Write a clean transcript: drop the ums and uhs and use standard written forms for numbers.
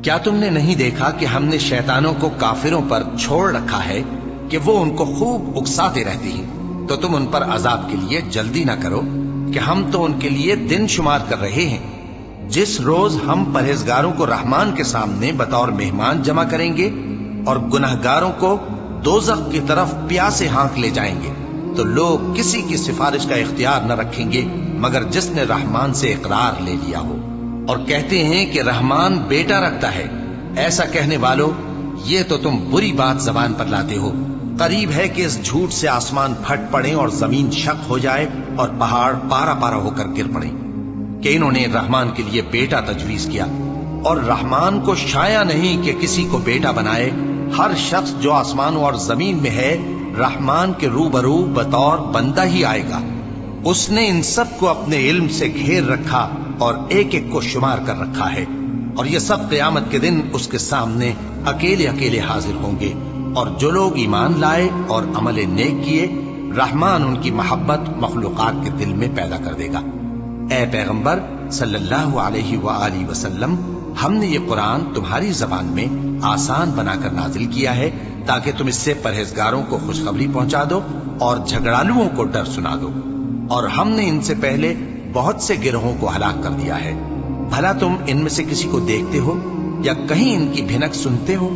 کیا تم نے نہیں دیکھا کہ ہم نے شیطانوں کو کافروں پر چھوڑ رکھا ہے کہ وہ ان کو خوب اکساتے رہتی ہیں؟ تو تم ان پر عذاب کے لیے جلدی نہ کرو کہ ہم تو ان کے لیے دن شمار کر رہے ہیں۔ جس روز ہم پرہیزگاروں کو رحمان کے سامنے بطور مہمان جمع کریں گے اور گناہگاروں کو دوزخ کی طرف پیاسے ہانک لے جائیں گے، تو لوگ کسی کی سفارش کا اختیار نہ رکھیں گے مگر جس نے رحمان سے اقرار لے لیا ہو، اور کہتے ہیں کہ رحمان بیٹا رکھتا ہے۔ ایسا کہنے والو، یہ تو تم بری بات زبان پر لاتے ہو۔ قریب ہے کہ اس جھوٹ سے آسمان پھٹ پڑے اور زمین شق ہو جائے اور پہاڑ پارا پارا ہو کر گر پڑے کہ انہوں نے رحمان کے لیے بیٹا تجویز کیا، اور رحمان کو شایع نہیں کہ کسی کو بیٹا بنائے۔ ہر شخص جو آسمانوں اور زمین میں ہے رحمان کے روبرو بطور بندہ ہی آئے گا۔ اس نے ان سب کو اپنے علم سے گھیر رکھا اور ایک ایک کو شمار کر رکھا ہے، اور یہ سب قیامت کے دن اس کے سامنے اکیلے اکیلے حاضر ہوں گے۔ اور جو لوگ ایمان لائے اور عمل نیک کیے، رحمان ان کی محبت مخلوقات کے دل میں پیدا کر دے گا۔ اے پیغمبر صلی اللہ علیہ وآلہ وسلم، ہم نے یہ قرآن تمہاری زبان میں آسان بنا کر نازل کیا ہے تاکہ تم اس سے پرہیزگاروں کو خوشخبری پہنچا دو اور جھگڑالوؤں کو ڈر سنا دو، اور ہم نے ان سے پہلے بہت سے گروہوں کو ہلاک کر دیا ہے۔ بھلا تم ان میں سے کسی کو دیکھتے ہو یا کہیں ان کی بھنک سنتے ہو؟